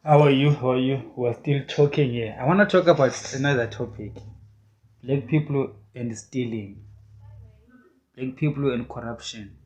How are you? How are you? We're still talking here. I want to talk about another topic: black people and stealing, black people and corruption.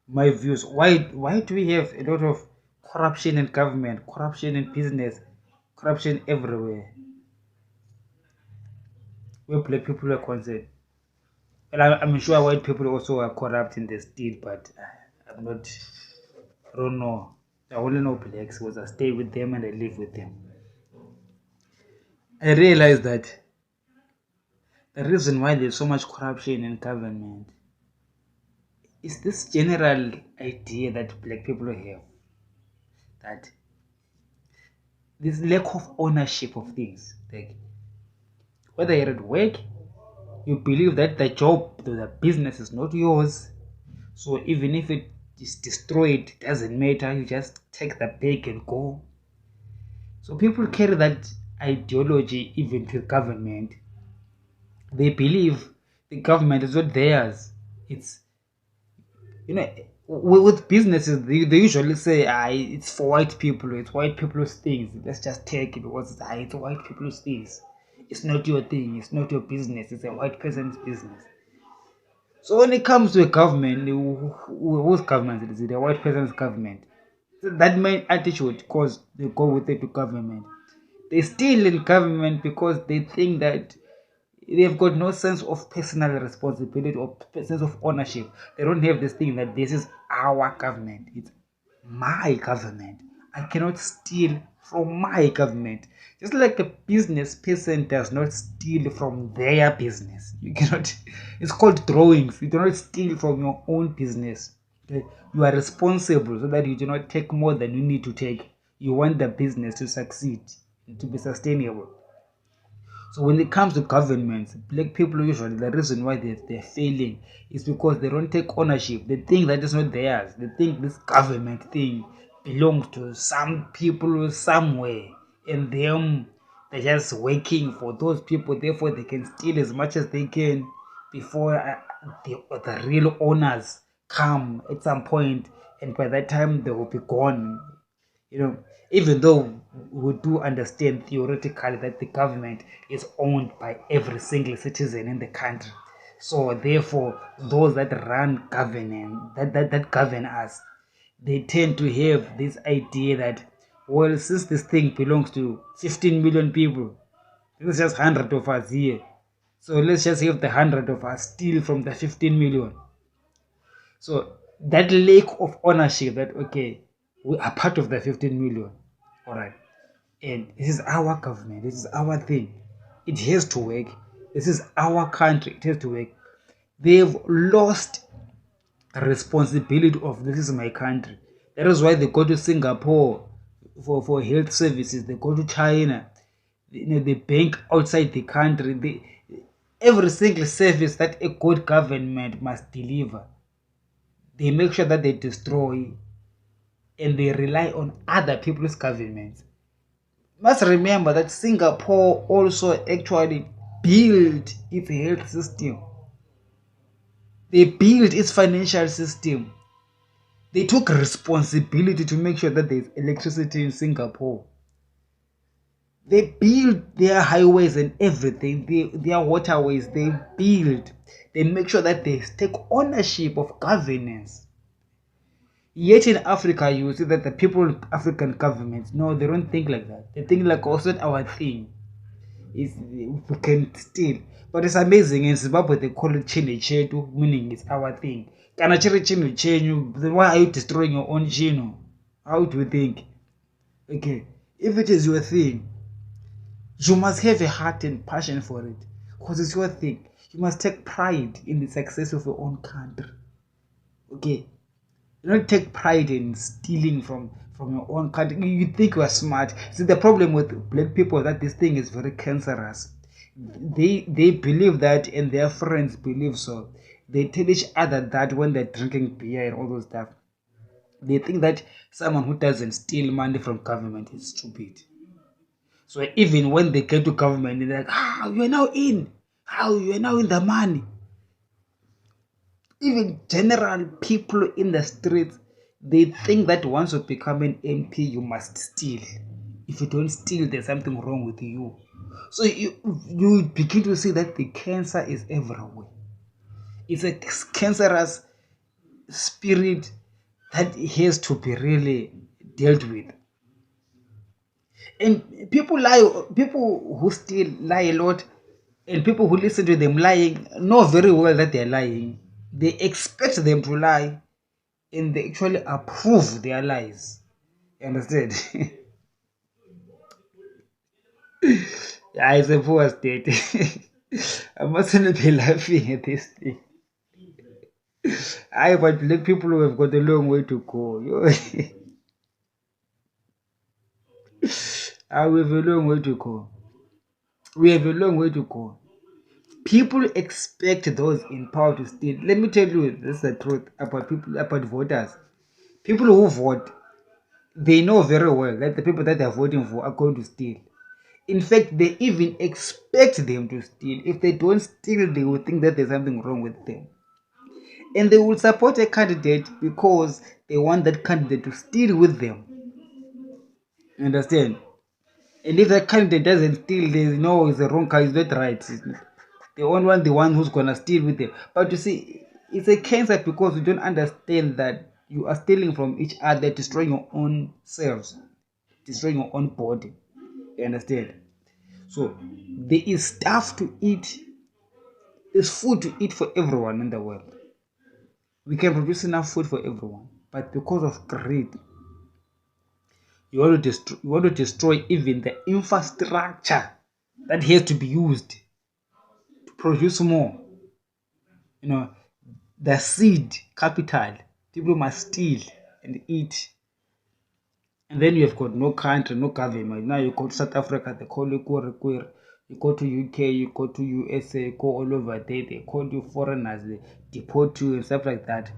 My views. Why do we have a lot of corruption in government, corruption in business, corruption everywhere? Where black people are concerned. Well, I'm sure white people also are corrupt in the steal, but I'm not. I don't know. I only know blacks because I stay with them and I live with them. I realize that the reason why there's so much corruption in government is this general idea that black people have, that this lack of ownership of things. Like whether you're at work, you believe that the job, the business is not yours. So even if it is destroyed, it doesn't matter. You just take the bag and go. So people carry that ideology even to government. They believe the government is not theirs. It's you know with businesses they usually say it's for white people, it's white people's things, let's just take it because it's white people's things, it's not your thing, it's not your business, it's a white person's business. So when it comes to a government, whose government is it? A white person's government. So that main attitude cause they go with it to government. They still in government because they think that they've got no sense of personal responsibility or sense of ownership. They don't have this thing that this is our government. It's my government. I cannot steal from my government. Just like a business person does not steal from their business. You cannot, it's called drawings. You do not steal from your own business. Okay? You are responsible so that you do not take more than you need to take. You want the business to succeed, to be sustainable. So when it comes to governments, black people usually the reason why they're failing is because they don't take ownership. They think that it's not theirs. They think this government thing belongs to some people somewhere, and them they're just working for those people. Therefore, they can steal as much as they can before the real owners come at some point, and by that time they will be gone. Even though we do understand theoretically that the government is owned by every single citizen in the country, so therefore those that run governance, that govern us, they tend to have this idea that, well, since this thing belongs to 15 million people, there's just 100 of us here, so let's just have the 100 of us steal from the 15 million. So that lack of ownership, that okay, we are part of the 15 million, all right, and this is our government, this is our thing, it has to work. This is our country, it has to work. They've lost the responsibility of this is my country. That is why they go to Singapore for health services. They go to China. They bank outside the country. Every single service that a good government must deliver, they make sure that they destroy, and they rely on other people's governments. Must remember that Singapore also actually built its health system. They built its financial system. They took responsibility to make sure that there's electricity in Singapore. They build their highways and everything, their waterways, they build. They make sure that they take ownership of governance. Yet in Africa, you will see that the people, African governments, no, they don't think like that. They think like also our thing is we can steal. But it's amazing in Zimbabwe they call it chine chetu, meaning it's our thing. Kana chiri chino chenyu, then why are you destroying your own chino? How do you think? Okay, if it is your thing, you must have a heart and passion for it because it's your thing. You must take pride in the success of your own country. Okay, you don't take pride in stealing from your own country. You think you are smart. See, the problem with black people is that this thing is very cancerous. They believe that, and their friends believe so. They tell each other that when they're drinking beer and all those stuff. They think that someone who doesn't steal money from government is stupid. So even when they get to government, they're like, you're now in. How you're now in the money. Even general people in the streets, They think that once you become an MP, you must steal. If you don't steal, there's something wrong with you. So you begin to see that the cancer is everywhere. It's a cancerous spirit that has to be really dealt with. And people lie, people who still lie a lot, and people who listen to them lying know very well that they're lying. They expect them to lie, and they actually approve their lies. You understand? Yeah, it's a poor state. I mustn't be laughing at this thing. But black people have got a long way to go. We have a long way to go. We have a long way to go. People expect those in power to steal. Let me tell you, this is the truth about people, about voters. People who vote, they know very well that the people that they're voting for are going to steal. In fact, they even expect them to steal. If they don't steal, they will think that there's something wrong with them. And they will support a candidate because they want that candidate to steal with them. Understand? And if that candidate doesn't steal, they know it's the wrong car, it's not right. They won't want the one who's gonna steal with them. But you see, it's a cancer because you don't understand that you are stealing from each other, destroying your own selves, destroying your own body. You understand? So there is stuff to eat, there's food to eat for everyone in the world. We can produce enough food for everyone, but because of greed, you want to destroy even the infrastructure that has to be used to produce more. You know, the seed capital, people must steal and eat. And then you have got no country, no government. Now you go to South Africa, they call you queer. You go to UK, you go to USA, you go all over there, they call you foreigners, they deport you and stuff like that.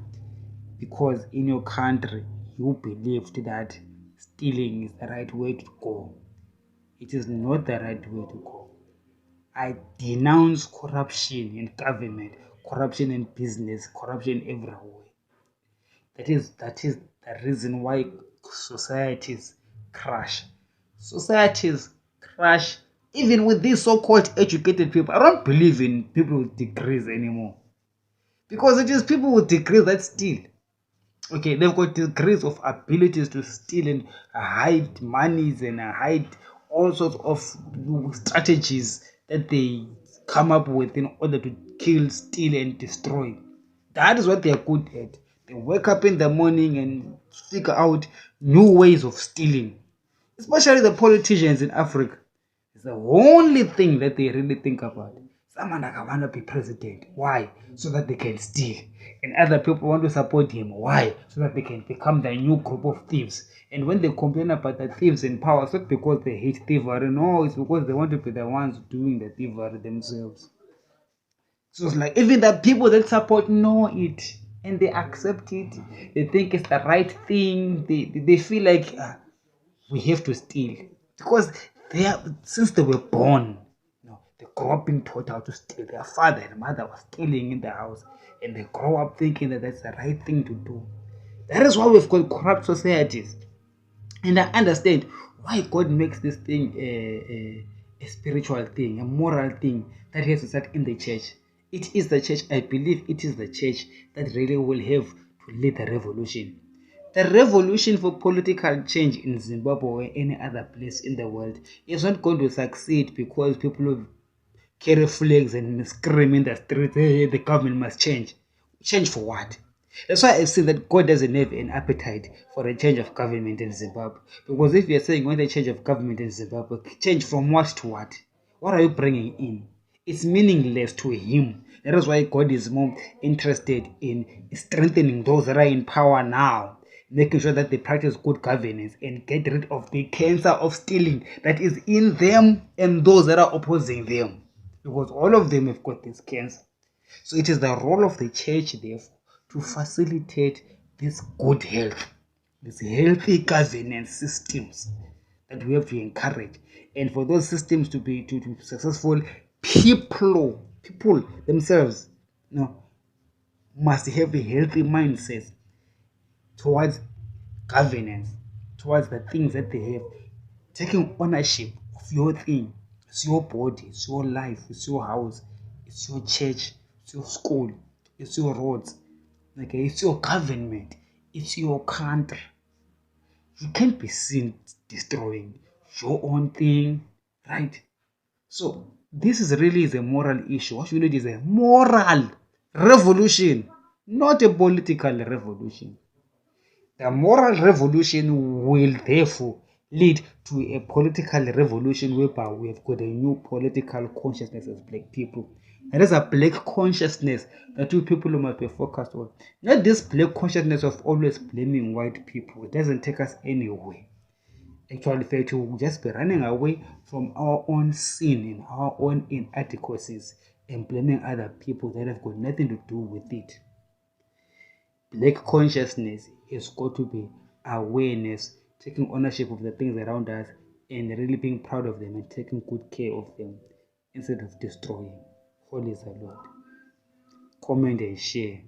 Because in your country, you believed that stealing is the right way to go. It is not the right way to go. I denounce corruption in government, corruption in business, corruption everywhere. That is the reason why societies crash. Societies crash even with these so-called educated people. I don't believe in people with degrees anymore. Because it is people with degrees that steal. Okay, they've got degrees of abilities to steal and hide monies and hide all sorts of strategies that they come up with in order to kill, steal, and destroy. That is what they are good at. They wake up in the morning and figure out new ways of stealing. Especially the politicians in Africa. It's the only thing that they really think about. Someone like I want to be president. Why? So that they can steal. And other people want to support him. Why? So that they can become the new group of thieves. And when they complain about the thieves in power, it's not because they hate thievery. No, it's because they want to be the ones doing the thievery themselves. So it's like even the people that support know it and they accept it. They think it's the right thing. They feel like we have to steal because they are, since they were born, they grow up being taught how to steal. Their father and mother was stealing in the house, and they grow up thinking that that's the right thing to do. That is why we've got corrupt societies. And I understand why God makes this thing a spiritual thing, a moral thing that has to start in the church. It is the church, I believe it is the church that really will have to lead the revolution. The revolution for political change in Zimbabwe or any other place in the world is not going to succeed because people carry flags and scream in the streets, hey, the government must change. Change for what? That's why I say that God doesn't have an appetite for a change of government in Zimbabwe. Because if you're saying when the change of government in Zimbabwe, change from what to what? What are you bringing in? It's meaningless to him. That is why God is more interested in strengthening those that are in power now, making sure that they practice good governance and get rid of the cancer of stealing that is in them and those that are opposing them. Because all of them have got this cancer. So it is the role of the church, therefore, to facilitate this good health, these healthy governance systems that we have to encourage. And for those systems to be successful, people themselves must have a healthy mindset towards governance towards the things that they have, taking ownership of your thing. It's your body, it's your life, it's your house, it's your church, it's your school, it's your roads, okay, it's your government, it's your country. You can't be seen destroying your own thing, right? So this is really is a moral issue. What we need is a moral revolution, not a political revolution. The moral revolution will therefore lead to a political revolution whereby we have got a new political consciousness as black people. There is a black consciousness that you people must be focused on. Not this black consciousness of always blaming white people. It doesn't take us anywhere. Actually, fact, we'll just be running away from our own sin and our own inadequacies and blaming other people that have got nothing to do with it. Black consciousness has got to be awareness, taking ownership of the things around us and really being proud of them and taking good care of them instead of destroying. Holy is the Lord. Comment and share.